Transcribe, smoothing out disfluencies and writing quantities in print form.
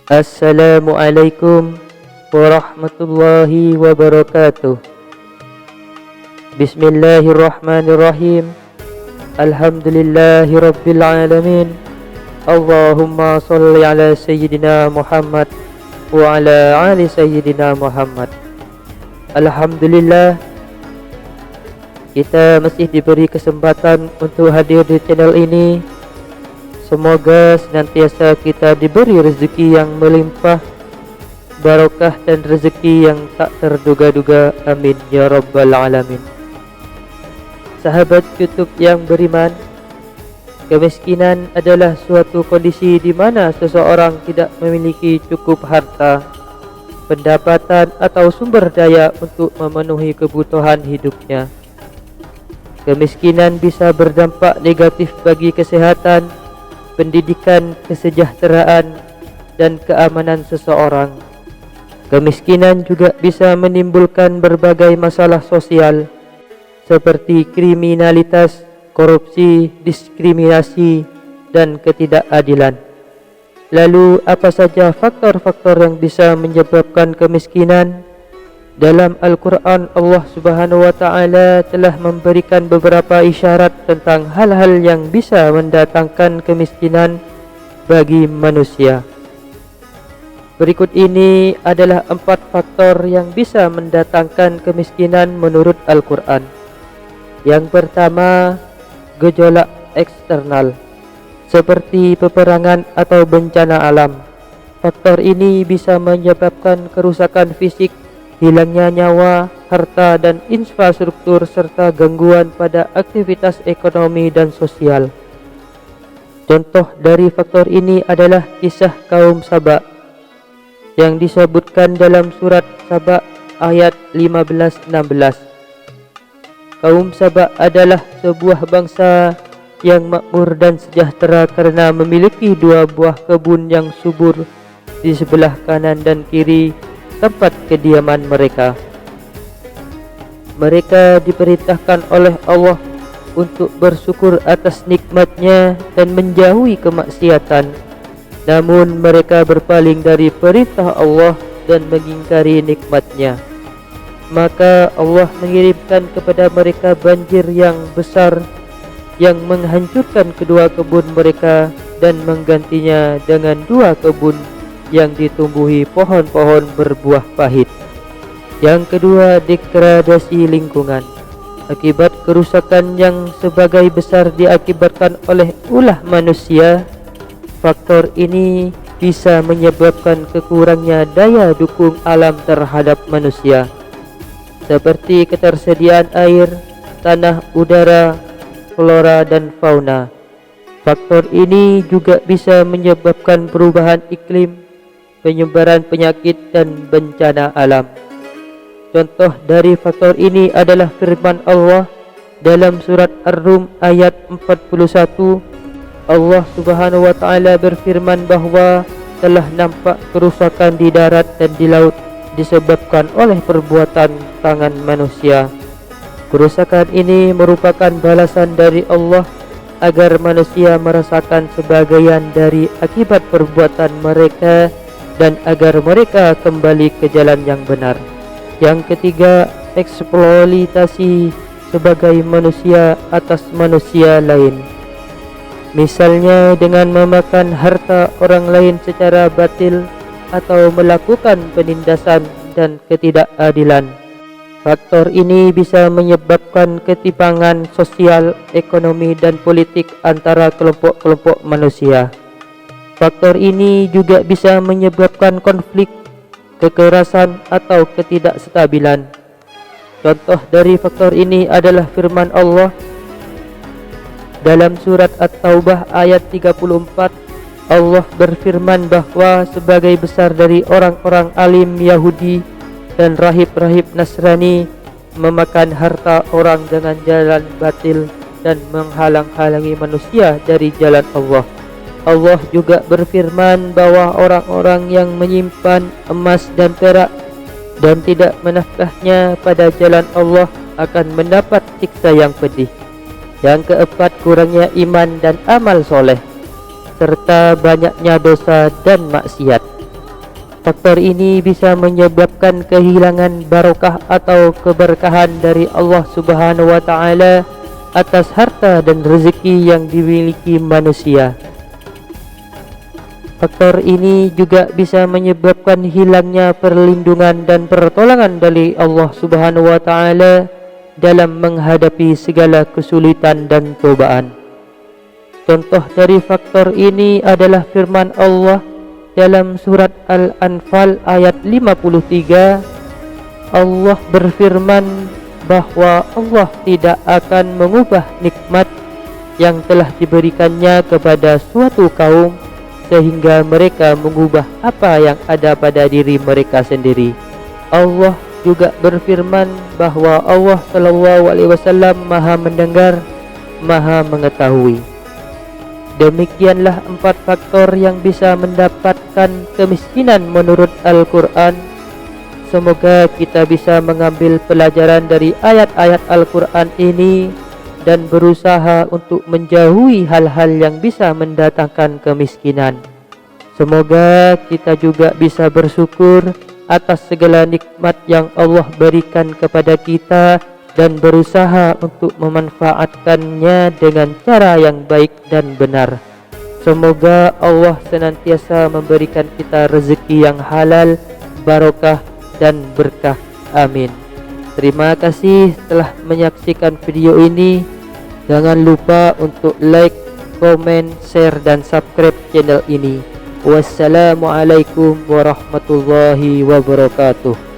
Assalamualaikum warahmatullahi wabarakatuh. Bismillahirrahmanirrahim. Alhamdulillahi rabbil alamin. Allahumma salli ala sayyidina Muhammad wa ala ali sayyidina Muhammad. Alhamdulillah, kita masih diberi kesempatan untuk hadir di channel ini. Semoga senantiasa kita diberi rezeki yang melimpah, barokah dan rezeki yang tak terduga-duga. Amin ya rabbal alamin. Sahabat YouTube yang beriman, kemiskinan adalah suatu kondisi di mana seseorang tidak memiliki cukup harta, pendapatan atau sumber daya untuk memenuhi kebutuhan hidupnya. Kemiskinan bisa berdampak negatif bagi kesehatan, pendidikan, kesejahteraan, dan keamanan seseorang. Kemiskinan juga bisa menimbulkan berbagai masalah sosial seperti kriminalitas, korupsi, diskriminasi, dan ketidakadilan. Lalu, apa saja faktor-faktor yang bisa menyebabkan kemiskinan? Dalam Al-Quran, Allah Subhanahu wa Ta'ala telah memberikan beberapa isyarat tentang hal-hal yang bisa mendatangkan kemiskinan bagi manusia. Berikut ini adalah 4 faktor yang bisa mendatangkan kemiskinan menurut Al-Quran. Yang pertama, gejolak eksternal seperti peperangan atau bencana alam. Faktor ini bisa menyebabkan kerusakan fisik, hilangnya nyawa, harta dan infrastruktur, serta gangguan pada aktivitas ekonomi dan sosial. Contoh dari faktor ini adalah kisah kaum Saba yang disebutkan dalam surat Saba ayat 15-16. Kaum Saba adalah sebuah bangsa yang makmur dan sejahtera karena memiliki 2 buah kebun yang subur di sebelah kanan dan kiri tempat kediaman mereka. Mereka diperintahkan oleh Allah untuk bersyukur atas nikmatnya dan menjauhi kemaksiatan. Namun mereka berpaling dari perintah Allah dan mengingkari nikmatnya. Maka Allah mengirimkan kepada mereka banjir yang besar yang menghancurkan kedua kebun mereka dan menggantinya dengan 2 kebun yang ditumbuhi pohon-pohon berbuah pahit. Yang kedua, degradasi lingkungan. Akibat kerusakan yang sebagai besar diakibatkan oleh ulah manusia, faktor ini bisa menyebabkan kekurangnya daya dukung alam terhadap manusia, seperti ketersediaan air, tanah, udara, flora dan fauna. Faktor ini juga bisa menyebabkan perubahan iklim, penyebaran penyakit dan bencana alam. Contoh dari faktor ini adalah firman Allah dalam surat Ar-Rum ayat 41. Allah Subhanahu wa Ta'ala berfirman bahwa telah nampak kerusakan di darat dan di laut disebabkan oleh perbuatan tangan manusia. Kerusakan ini merupakan balasan dari Allah agar manusia merasakan sebagian dari akibat perbuatan mereka dan agar mereka kembali ke jalan yang benar. Yang ketiga, eksploitasi sebagai manusia atas manusia lain. Misalnya dengan memakan harta orang lain secara batil atau melakukan penindasan dan ketidakadilan. Faktor ini bisa menyebabkan ketimpangan sosial, ekonomi dan politik antara kelompok-kelompok manusia. Faktor ini juga bisa menyebabkan konflik, kekerasan atau ketidakstabilan. Contoh dari faktor ini adalah firman Allah dalam surat At-Taubah ayat 34. Allah berfirman bahwa sebagai besar dari orang-orang alim Yahudi dan rahib-rahib Nasrani memakan harta orang dengan jalan batil dan menghalang-halangi manusia dari jalan Allah. Allah juga berfirman bahwa orang-orang yang menyimpan emas dan perak dan tidak menafkahnya pada jalan Allah akan mendapat siksa yang pedih. Yang keempat, kurangnya iman dan amal soleh serta banyaknya dosa dan maksiat. Faktor ini bisa menyebabkan kehilangan barokah atau keberkahan dari Allah Subhanahu wa taala atas harta dan rezeki yang dimiliki manusia. Faktor ini juga bisa menyebabkan hilangnya perlindungan dan pertolongan dari Allah Subhanahu wa taala dalam menghadapi segala kesulitan dan cobaan. Contoh dari faktor ini adalah firman Allah dalam surat Al-Anfal ayat 53. Allah berfirman bahwa Allah tidak akan mengubah nikmat yang telah diberikannya kepada suatu kaum sehingga mereka mengubah apa yang ada pada diri mereka sendiri. Allah juga berfirman bahwa Allah Shallallahu Alaihi Wasallam Maha mendengar, Maha mengetahui. Demikianlah 4 faktor yang bisa mendapatkan kemiskinan menurut Al-Quran. Semoga kita bisa mengambil pelajaran dari ayat-ayat Al-Quran ini dan berusaha untuk menjauhi hal-hal yang bisa mendatangkan kemiskinan. Semoga kita juga bisa bersyukur atas segala nikmat yang Allah berikan kepada kita dan berusaha untuk memanfaatkannya dengan cara yang baik dan benar. Semoga Allah senantiasa memberikan kita rezeki yang halal, barokah dan berkah. Amin. Terima kasih telah menyaksikan video ini. Jangan lupa untuk like, komen, share dan subscribe channel ini. Wassalamualaikum warahmatullahi wabarakatuh.